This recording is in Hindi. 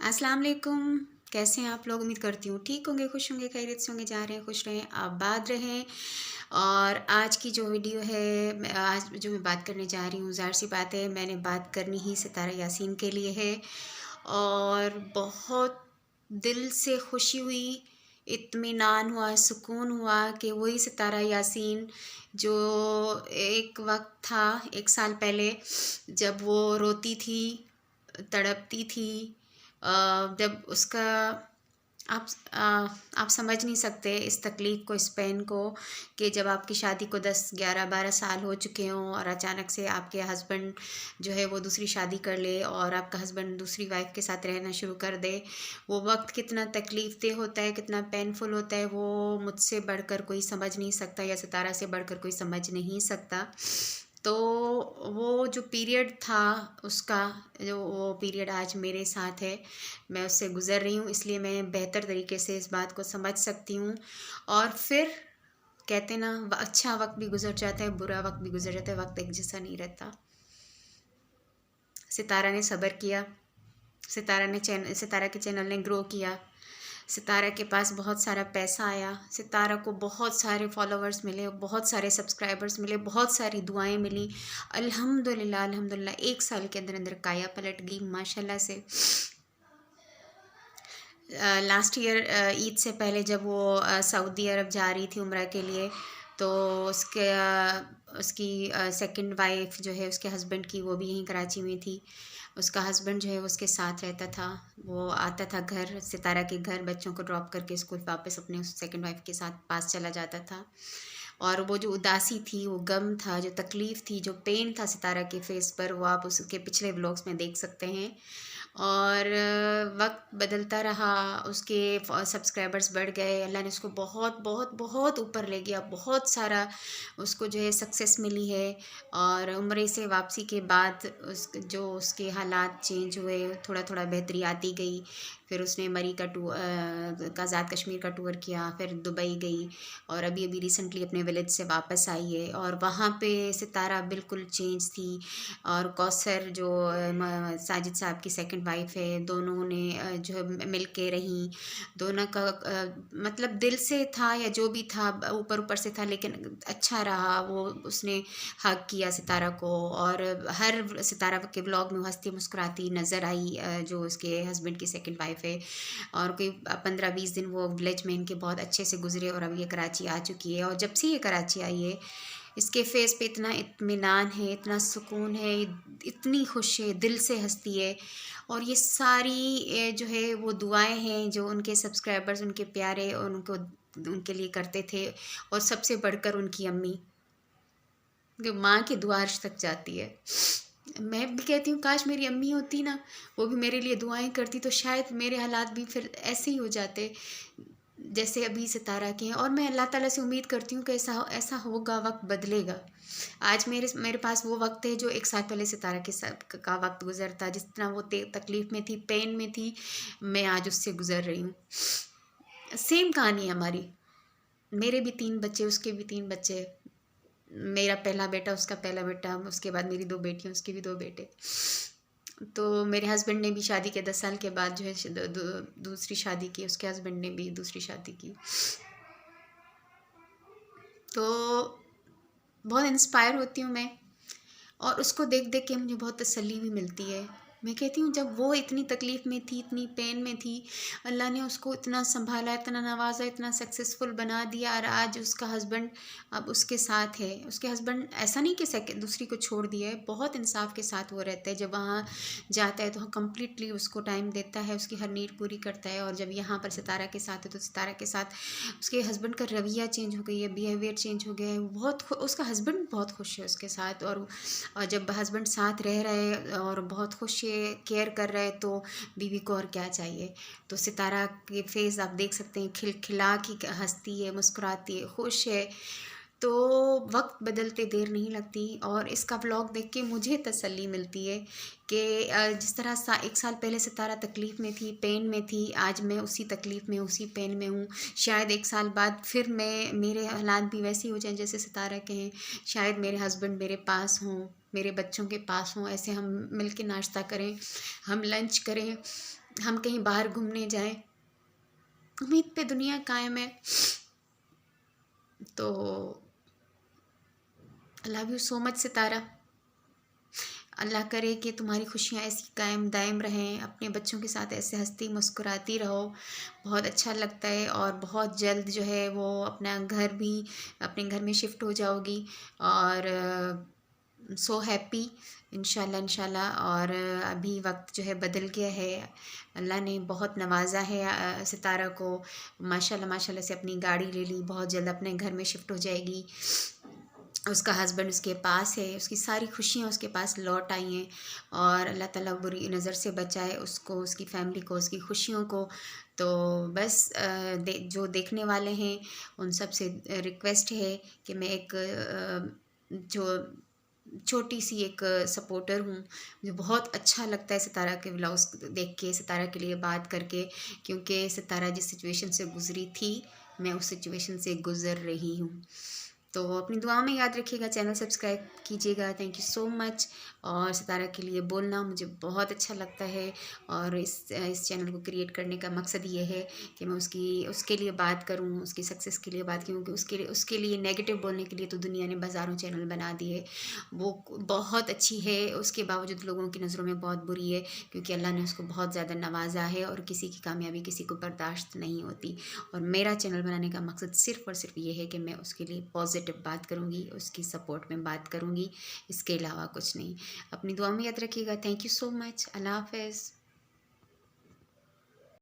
अस्सलाम वालेकुम। कैसे हैं आप लोग? उम्मीद करती हूँ ठीक होंगे, खुश होंगे, खैरियत से होंगे, जा रहे हैं, खुश रहें, आबाद रहें। और आज की जो वीडियो है, आज जो मैं बात करने जा रही हूँ, ज़ाहिर सी बात है मैंने बात करनी ही सितारा यासीन के लिए है। और बहुत दिल से खुशी हुई, इत्मीनान हुआ, सुकून हुआ कि वही सितारा यासीन जो एक वक्त था, 1 साल पहले, जब वो रोती थी, तड़पती थी, जब उसका आप आप समझ नहीं सकते इस तकलीफ़ को, इस पेन को, कि जब आपकी शादी को 10, 11, 12 साल हो चुके हों और अचानक से आपके हस्बैंड जो है वो दूसरी शादी कर ले और आपका हस्बैंड दूसरी वाइफ के साथ रहना शुरू कर दे। वो वक्त कितना तकलीफ़ देह होता है, कितना पेनफुल होता है, वो मुझसे बढ़कर कोई समझ नहीं सकता, या सितारा से बढ़कर कोई समझ नहीं सकता। तो वो जो पीरियड था उसका, जो वो पीरियड आज मेरे साथ है, मैं उससे गुज़र रही हूँ, इसलिए मैं बेहतर तरीके से इस बात को समझ सकती हूँ। और फिर कहते ना, अच्छा वक्त भी गुज़र जाता है, बुरा वक्त भी गुज़र जाता है, वक्त एक जैसा नहीं रहता। सितारा ने सब्र किया, सितारा के चैनल ने ग्रो किया, सितारा के पास बहुत सारा पैसा आया, सितारा को बहुत सारे फॉलोअर्स मिले, बहुत सारे सब्सक्राइबर्स मिले, बहुत सारी दुआएं मिली। अल्हम्दुलिल्लाह अल्हम्दुलिल्लाह 1 साल के अंदर अंदर काया पलट गई माशाल्लाह से। लास्ट ईयर ईद से पहले जब वो सऊदी अरब जा रही थी उम्रा के लिए, तो उसकी सेकंड वाइफ जो है, उसके हस्बैंड की, वो भी यहीं कराची में थी। उसका हस्बैंड जो है उसके साथ रहता था, वो आता था घर, सितारा के घर, बच्चों को ड्रॉप करके स्कूल वापस अपने उस सेकंड वाइफ के साथ पास चला जाता था। और वो जो उदासी थी, वो गम था, जो तकलीफ़ थी, जो पेन था सितारा के फेस पर, वो आप उसके पिछले व्लॉग्स में देख सकते हैं। और वक्त बदलता रहा, उसके सब्सक्राइबर्स बढ़ गए, अल्लाह ने उसको बहुत बहुत बहुत ऊपर ले गया, बहुत सारा उसको जो है सक्सेस मिली है। और उम्रे से वापसी के बाद उसके हालात चेंज हुए, थोड़ा थोड़ा बेहतरी आती गई। फिर उसने मरी का आज़ाद कश्मीर का टूर किया, फिर दुबई गई, और अभी अभी रिसेंटली अपने विलेज से वापस आई है। और वहाँ पे सितारा बिल्कुल चेंज थी। और कौसर जो साजिद साहब की सेकंड वाइफ है, दोनों ने जो है मिल के रहीं, दोनों का मतलब दिल से था या जो भी था, ऊपर ऊपर से था, लेकिन अच्छा रहा। वो उसने हग किया सितारा को, और हर सितारा के ब्लॉग में हंसती मुस्कुराती नज़र आई, जो उसके हस्बैंड की सेकंड वाइफ है। और कोई 15-20 दिन वो विलेज में इनके बहुत अच्छे से गुजरे, और अब ये कराची आ चुकी है। और जब से ये कराची आई है, इसके फेस पे इतना इत्मीनान है, इतना सुकून है, इतनी खुश है, दिल से हंसती है। और ये सारी जो है वो दुआएं हैं जो उनके सब्सक्राइबर्स, उनके प्यारे, और उनके लिए करते थे। और सबसे बढ़कर उनकी अम्मी, जो माँ की दुआ अर्श तक जाती है। मैं भी कहती हूँ काश मेरी अम्मी होती ना, वो भी मेरे लिए दुआएं करती, तो शायद मेरे हालात भी फिर ऐसे ही हो जाते जैसे अभी सितारा के हैं। और मैं अल्लाह ताला से उम्मीद करती हूँ कि ऐसा ऐसा होगा, वक्त बदलेगा। आज मेरे पास वो वक्त है जो 1 साल पहले सितारा के साथ का वक्त गुजरता, जिस तरह वो तकलीफ़ में थी, पेन में थी, मैं आज उससे गुजर रही हूँ। सेम कहानी है हमारी। मेरे भी 3 बच्चे, उसके भी 3 बच्चे, मेरा पहला बेटा, उसका पहला बेटा, उसके बाद मेरी 2 बेटियाँ, उसके भी 2 बेटे। तो मेरे हस्बैंड ने भी शादी के 10 साल के बाद जो है दूसरी शादी की, उसके हस्बैंड ने भी दूसरी शादी की। तो बहुत इंस्पायर होती हूँ मैं, और उसको देख देख के मुझे बहुत तसल्ली भी मिलती है। मैं कहती हूँ जब वो इतनी तकलीफ़ में थी, इतनी पेन में थी, अल्लाह ने उसको इतना संभाला, इतना नवाजा, इतना सक्सेसफुल बना दिया, और आज उसका हस्बैंड अब उसके साथ है। उसके हस्बैंड ऐसा नहीं कि दूसरी को छोड़ दिया है, बहुत इंसाफ के साथ वो रहता है। जब वहाँ जाता है तो कम्प्लीटली उसको टाइम देता है, उसकी हर नीड पूरी करता है। और जब यहाँ पर सितारा के साथ है तो सितारा के साथ उसके हस्बैंड का रवैया चेंज हो गई है, बिहेवियर चेंज हो गया है। उसका हस्बैंड बहुत खुश है उसके साथ। और जब हस्बैंड साथ रह रहे और बहुत खुश है, केयर कर रहे, तो बीवी को और क्या चाहिए। तो सितारा के फेस आप देख सकते हैं, खिलखिला की हंसती है, मुस्कुराती है, खुश है। तो वक्त बदलते देर नहीं लगती। और इसका व्लॉग देख के मुझे तसल्ली मिलती है कि जिस तरह 1 साल पहले सितारा तकलीफ़ में थी, पेन में थी, आज मैं उसी तकलीफ़ में, उसी पेन में हूँ। शायद 1 साल बाद फिर मेरे हालात भी वैसे ही हो जाएं जैसे सितारा के हैं। शायद मेरे हस्बैंड मेरे पास हों, मेरे बच्चों के पास हों, ऐसे हम मिल के नाश्ता करें, हम लंच करें, हम कहीं बाहर घूमने जाएं, उम्मीद पे दुनिया कायम है। तो I love you so much Sitara. अल्लाह करे कि तुम्हारी खुशियाँ ऐसी कायम दायम रहें, अपने बच्चों के साथ ऐसे हंसती मुस्कुराती रहो। बहुत अच्छा लगता है, और बहुत जल्द जो है वो अपना घर भी, अपने घर में शिफ्ट हो जाओगी। और सो हैप्पी, इंशाल्लाह इंशाल्लाह। और अभी वक्त जो है बदल गया है, अल्लाह ने बहुत नवाजा है सितारा को। माशाल्लाह माशाल्लाह से अपनी गाड़ी ले ली, बहुत जल्द अपने घर में शिफ्ट हो जाएगी। उसका हस्बैंड उसके पास है, उसकी सारी खुशियाँ उसके पास लौट आई हैं। और अल्लाह ताला बुरी नज़र से बचाए उसको, उसकी फ़ैमिली को, उसकी खुशियों को। तो बस जो देखने वाले हैं उन सब से रिक्वेस्ट है कि मैं एक जो छोटी सी एक सपोर्टर हूँ। मुझे बहुत अच्छा लगता है सितारा के व्लॉग्स देख के, सितारा के लिए बात करके, क्योंकि सितारा जिस सिचुएशन से गुज़री थी, मैं उस सिचुएशन से गुज़र रही हूँ। तो अपनी दुआओं में याद रखिएगा, चैनल सब्सक्राइब कीजिएगा। Thank you so much. और सितारा के लिए बोलना मुझे बहुत अच्छा लगता है, और इस चैनल को क्रिएट करने का मकसद ये है कि मैं उसके लिए बात करूं, उसकी सक्सेस के लिए बात करूं। क्योंकि उसके लिए नेगेटिव बोलने के लिए तो दुनिया ने हज़ारों चैनल बना दिए। वो बहुत अच्छी है, उसके बावजूद लोगों की नज़रों में बहुत बुरी है, क्योंकि अल्लाह ने उसको बहुत ज़्यादा नवाजा है, और किसी की कामयाबी किसी को बर्दाश्त नहीं होती। और मेरा चैनल बनाने का मकसद सिर्फ़ और सिर्फ ये है कि मैं उसके लिए पॉजिटिव बात करूँगी, उसकी सपोर्ट में बात करूँगी, इसके अलावा कुछ नहीं। अपनी दुआ में याद रखिएगा। Thank you so much. अल्लाह हाफ़िज़।